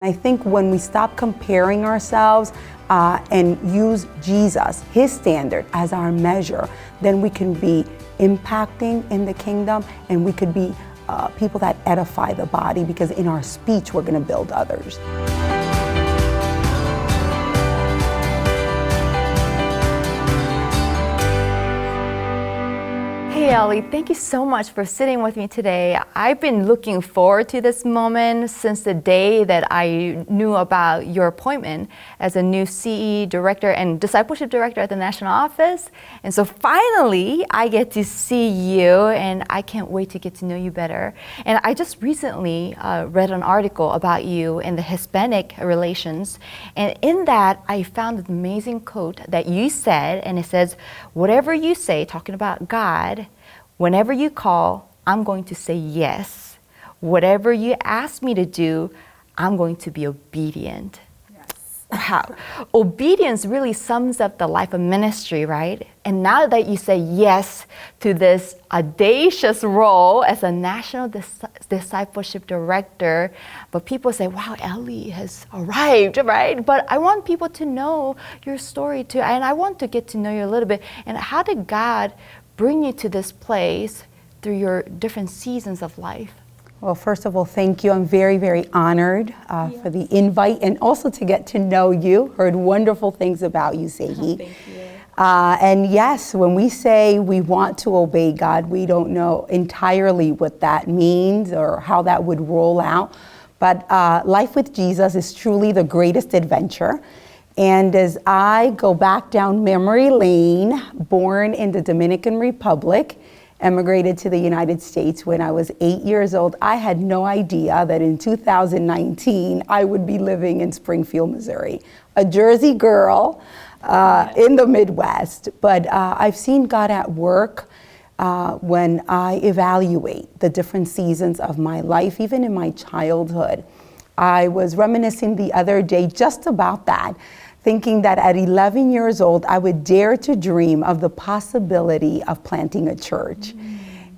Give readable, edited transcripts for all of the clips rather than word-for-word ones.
I think when we stop comparing ourselves and use Jesus, his standard, as our measure, then we can be impacting in the kingdom, and we could be people that edify the body, because in our speech, we're going to build others. Hey Elly, thank you so much for sitting with me today. I've been looking forward to this moment since the day that I knew about your appointment as a new CE director and discipleship director at the national office. And so finally, I get to see you, and I can't wait to get to know you better. And I just recently read an article about you in the Hispanic relations. And in that, I found an amazing quote that you said, and it says, "Whatever you say, talking about God, whenever you call, I'm going to say yes. Whatever you ask me to do, I'm going to be obedient." Yes. Wow. Obedience really sums up the life of ministry, right? And now that you say yes to this audacious role as a national discipleship director, but people say, wow, Elly has arrived, right? But I want people to know your story too, and I want to get to know you a little bit. And how did God bring you to this place through your different seasons of life? Well, first of all, thank you. I'm very, very honored for the invite, and also to get to know you. Heard wonderful things about you, Sehi. Thank you. And yes, when we say we want to obey God, we don't know entirely what that means or how that would roll out. But life with Jesus is truly the greatest adventure. And as I go back down memory lane, born in the Dominican Republic, emigrated to the United States when I was 8 years old, I had no idea that in 2019 I would be living in Springfield, Missouri, a Jersey girl in the Midwest. But I've seen God at work when I evaluate the different seasons of my life, even in my childhood. I was reminiscing the other day just about that, thinking that at 11 years old, I would dare to dream of the possibility of planting a church.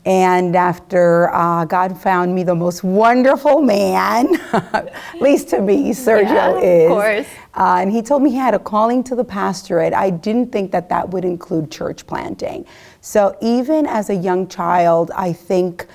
And after God found me the most wonderful man, at least to me, Sergio is. Of course. And he told me he had a calling to the pastorate. I didn't think that that would include church planting. So even as a young child, I think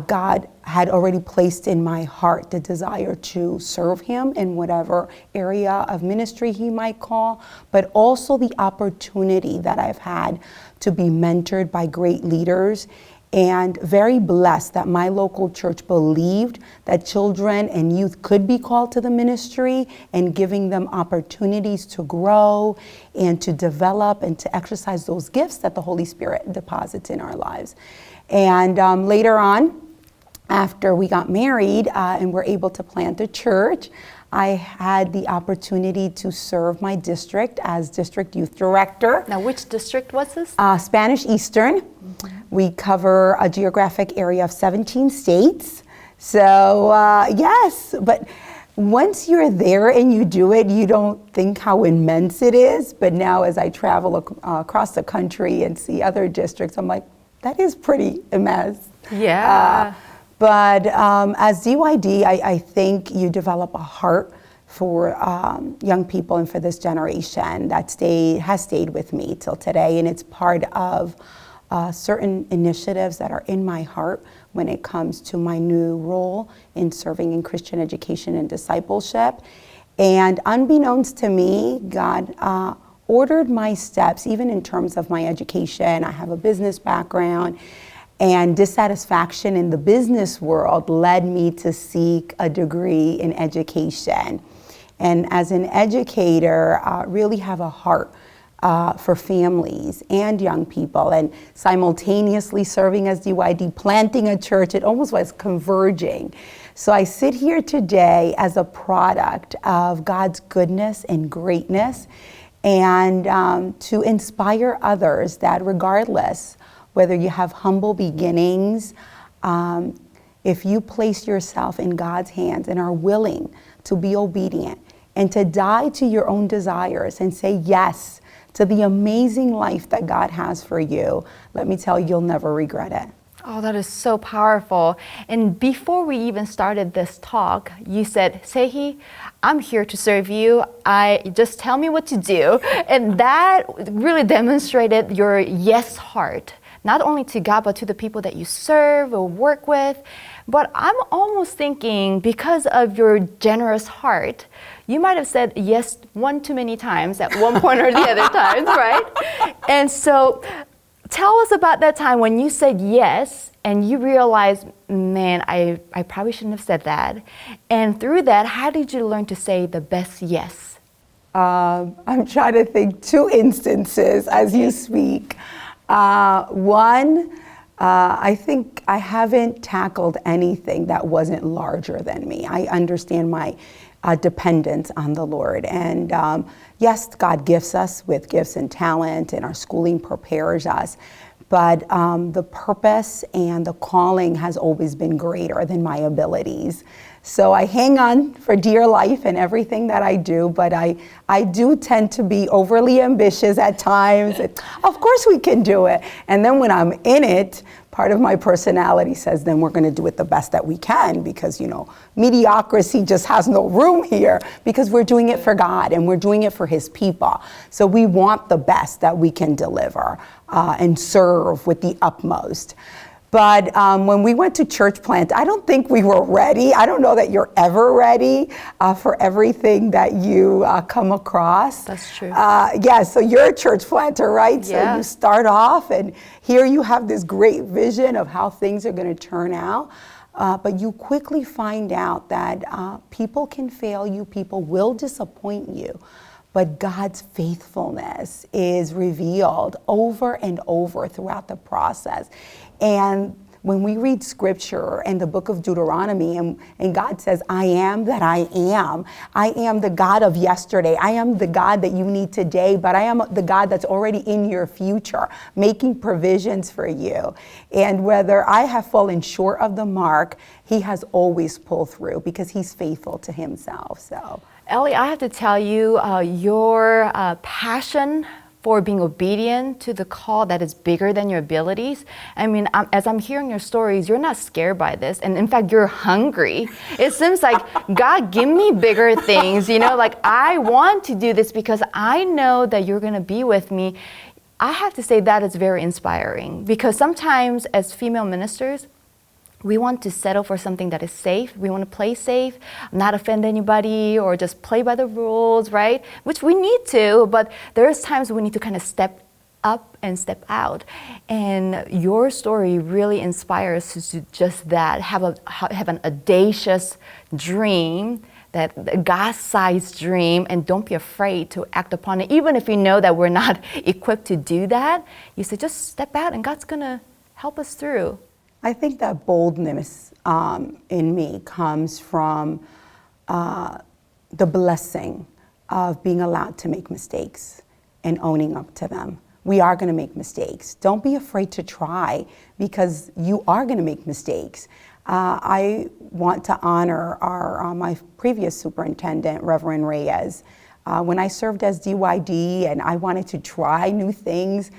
God had already placed in my heart the desire to serve him in whatever area of ministry he might call, but also the opportunity that I've had to be mentored by great leaders, and very blessed that my local church believed that children and youth could be called to the ministry, and giving them opportunities to grow and to develop and to exercise those gifts that the Holy Spirit deposits in our lives. And later on, after we got married and were able to plant a church, I had the opportunity to serve my district as district youth director. Now, which district was this? Spanish Eastern. We cover a geographic area of 17 states. So yes, but once you're there and you do it, you don't think how immense it is. But now as I travel across the country and see other districts, I'm like, that is pretty immense. Yeah. But as DYD, I think you develop a heart for young people and for this generation that has stayed with me till today. And it's part of certain initiatives that are in my heart when it comes to my new role in serving in Christian education and discipleship. And unbeknownst to me, God ordered my steps, even in terms of my education. I have a business background, and dissatisfaction in the business world led me to seek a degree in education. And as an educator, really have a heart for families and young people, and simultaneously serving as DYD, planting a church. It almost was converging. So I sit here today as a product of God's goodness and greatness, and to inspire others that regardless whether you have humble beginnings, if you place yourself in God's hands and are willing to be obedient and to die to your own desires and say yes to the amazing life that God has for you, let me tell you, you'll never regret it. Oh, that is so powerful. And before we even started this talk, you said, Sehi, I'm here to serve you. Just tell me what to do. And that really demonstrated your yes heart, not only to God, but to the people that you serve or work with. But I'm almost thinking, because of your generous heart, you might have said yes one too many times at one point or the other times, right? And so tell us about that time when you said yes and you realized, man, I probably shouldn't have said that. And through that, how did you learn to say the best yes? I'm trying to think two instances as you speak. One, I think I haven't tackled anything that wasn't larger than me. I understand my dependence on the Lord. And yes, God gifts us with gifts and talent, and our schooling prepares us. But the purpose and the calling has always been greater than my abilities. So I hang on for dear life in everything that I do, but I do tend to be overly ambitious at times. Of course we can do it. And then when I'm in it, part of my personality says, then we're going to do it the best that we can, because, mediocrity just has no room here, because we're doing it for God and we're doing it for his people. So we want the best that we can deliver and serve with the utmost. But when we went to church plant, I don't think we were ready. I don't know that you're ever ready for everything that you come across. That's true. Yeah, so you're a church planter, right? Yeah. So you start off, and here you have this great vision of how things are going to turn out. But you quickly find out that people can fail you, people will disappoint you. But God's faithfulness is revealed over and over throughout the process. And when we read scripture and the book of Deuteronomy, and God says, I am that I am. I am the God of yesterday. I am the God that you need today, but I am the God that's already in your future, making provisions for you. And whether I have fallen short of the mark, he has always pulled through, because he's faithful to himself. So, Elly, I have to tell you, your passion for being obedient to the call that is bigger than your abilities. I mean, as I'm hearing your stories, you're not scared by this. And in fact, you're hungry. It seems like, God, give me bigger things. Like, I want to do this because I know that you're going to be with me. I have to say that is very inspiring, because sometimes as female ministers, we want to settle for something that is safe. We want to play safe, not offend anybody, or just play by the rules, right? Which we need to, but there's times we need to kind of step up and step out. And your story really inspires us to just that, have an audacious dream, that God-sized dream, and don't be afraid to act upon it. Even if you know that we're not equipped to do that, you say, just step out and God's gonna help us through. I think that boldness in me comes from the blessing of being allowed to make mistakes and owning up to them. We are going to make mistakes. Don't be afraid to try, because you are going to make mistakes. I want to honor my previous superintendent, Reverend Reyes. When I served as DYD and I wanted to try new things,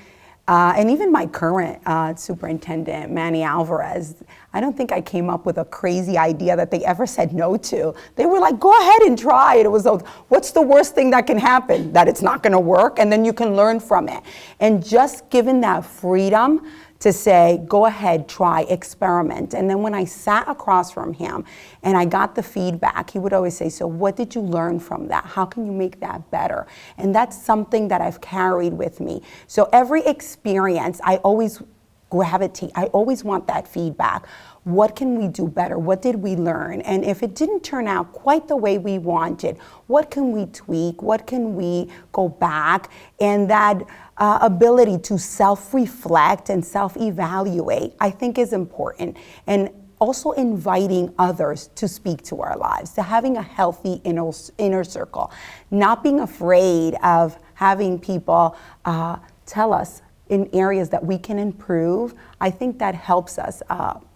and even my current superintendent, Manny Alvarez, I don't think I came up with a crazy idea that they ever said no to. They were like, go ahead and try it. It was, what's the worst thing that can happen? That it's not going to work, and then you can learn from it. And just given that freedom to say, go ahead, try, experiment. And then when I sat across from him and I got the feedback, he would always say, so what did you learn from that? How can you make that better? And that's something that I've carried with me. So every experience, I always gravitate. I always want that feedback. What can we do better? What did we learn? And if it didn't turn out quite the way we wanted, what can we tweak? What can we go back? And that ability to self-reflect and self-evaluate, I think, is important. And also inviting others to speak to our lives, to having a healthy inner circle, not being afraid of having people tell us in areas that we can improve. I think that helps us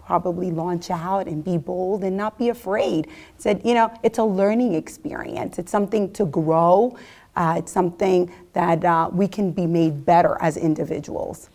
probably launch out and be bold and not be afraid. It's a learning experience. It's something to grow. It's something that we can be made better as individuals.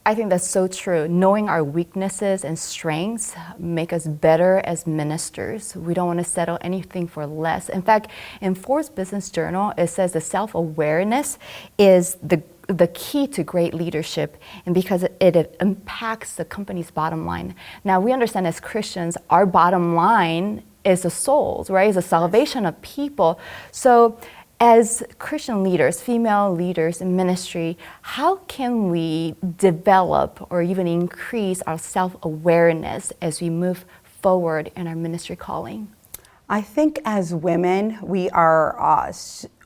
I think that's so true. Knowing our weaknesses and strengths make us better as ministers. We don't want to settle anything for less. In fact, in Forbes Business Journal, it says that self-awareness is the key to great leadership, and because it impacts the company's bottom line. Now, we understand as Christians, our bottom line is the souls, right? It's the salvation of people. So as Christian leaders, female leaders in ministry, how can we develop or even increase our self-awareness as we move forward in our ministry calling? I think as women, we are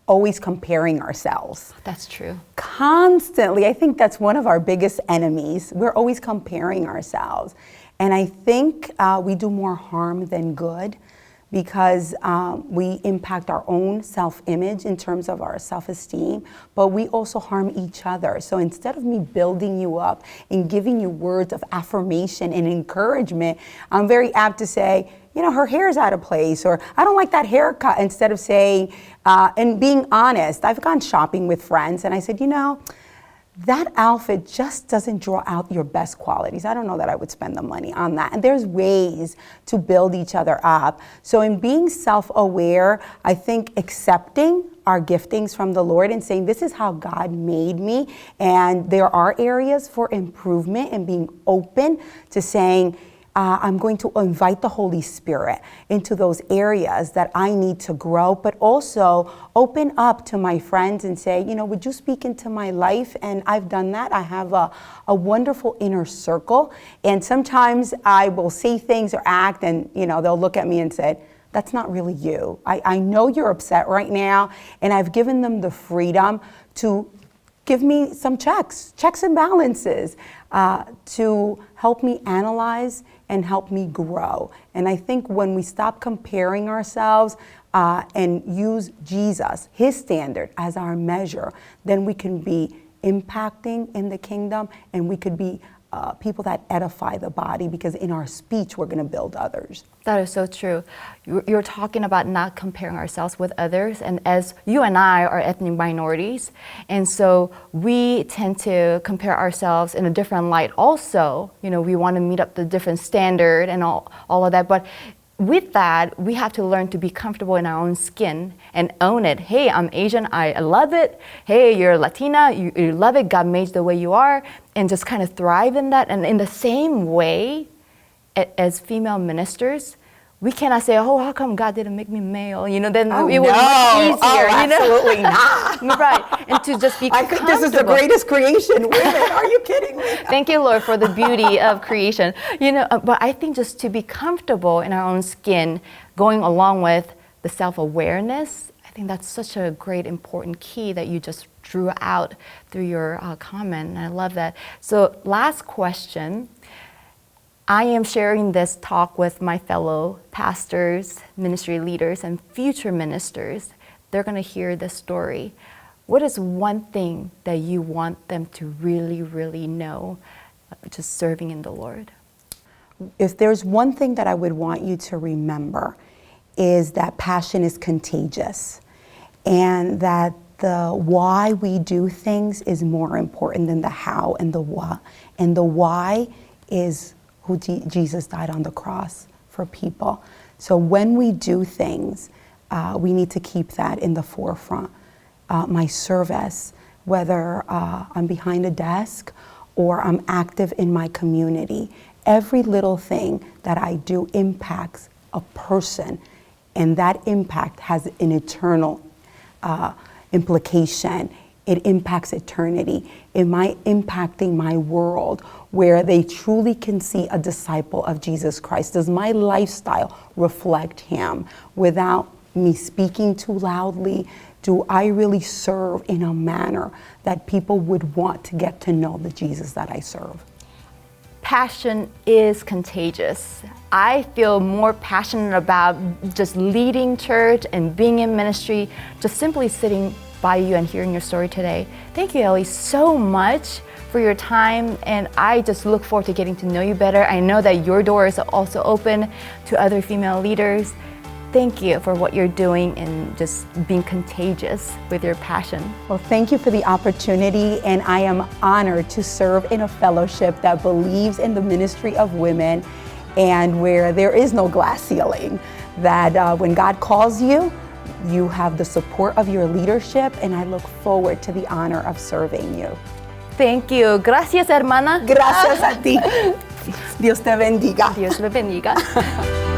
always comparing ourselves. That's true. Constantly. I think that's one of our biggest enemies. We're always comparing ourselves. And I think we do more harm than good, because we impact our own self-image in terms of our self-esteem, but we also harm each other. So instead of me building you up and giving you words of affirmation and encouragement, I'm very apt to say, you know, her hair's out of place, or I don't like that haircut, instead of saying, and being honest. I've gone shopping with friends and I said, you know, that outfit just doesn't draw out your best qualities. I don't know that I would spend the money on that. And there's ways to build each other up. So in being self-aware, I think accepting our giftings from the Lord and saying, this is how God made me, and there are areas for improvement, and being open to saying, I'm going to invite the Holy Spirit into those areas that I need to grow, but also open up to my friends and say, you know, would you speak into my life? And I've done that. I have a wonderful inner circle. And sometimes I will say things or act, and, you know, they'll look at me and say, that's not really you. I know you're upset right now. And I've given them the freedom to give me some checks and balances, to help me analyze and help me grow. And I think when we stop comparing ourselves and use Jesus, his standard, as our measure, then we can be impacting in the kingdom, and we could be people that edify the body, because in our speech, we're going to build others. That is so true. You're talking about not comparing ourselves with others. And as you and I are ethnic minorities, and so we tend to compare ourselves in a different light also. You know, we want to meet up the different standard and all of that. But with that, we have to learn to be comfortable in our own skin and own it. Hey, I'm Asian, I love it. Hey, you're Latina, you love it. God made you the way you are, and just kind of thrive in that. And in the same way, as female ministers, we cannot say, oh, how come God didn't make me male? You know, then it was much easier. Absolutely not. Right, and to just be I think this is the greatest creation. Women, are you kidding me? Thank you, Lord, for the beauty of creation. You know, but I think just to be comfortable in our own skin, going along with the self-awareness, I think that's such a great, important key that you just drew out through your comment, and I love that. So last question. I am sharing this talk with my fellow pastors, ministry leaders, and future ministers. They're going to hear this story. What is one thing that you want them to really, really know, just serving in the Lord? If there's one thing that I would want you to remember, is that passion is contagious, and that the why we do things is more important than the how and the what. And the why is who Jesus died on the cross for people. So when we do things, we need to keep that in the forefront. My service, whether I'm behind a desk or I'm active in my community, every little thing that I do impacts a person, and that impact has an eternal implication. It impacts eternity. Am I impacting my world where they truly can see a disciple of Jesus Christ? Does my lifestyle reflect him? Without me speaking too loudly, do I really serve in a manner that people would want to get to know the Jesus that I serve? Passion is contagious. I feel more passionate about just leading church and being in ministry, just simply sitting by you and hearing your story today. Thank you, Elly, so much for your time, and I just look forward to getting to know you better. I know that your door is also open to other female leaders. thank you for what you're doing and just being contagious with your passion. Well, thank you for the opportunity, and I am honored to serve in a fellowship that believes in the ministry of women and where there is no glass ceiling, that when God calls you, you have the support of your leadership, and I look forward to the honor of serving you. Thank you. Gracias, hermana. Gracias a ti. Dios te bendiga. Dios le bendiga.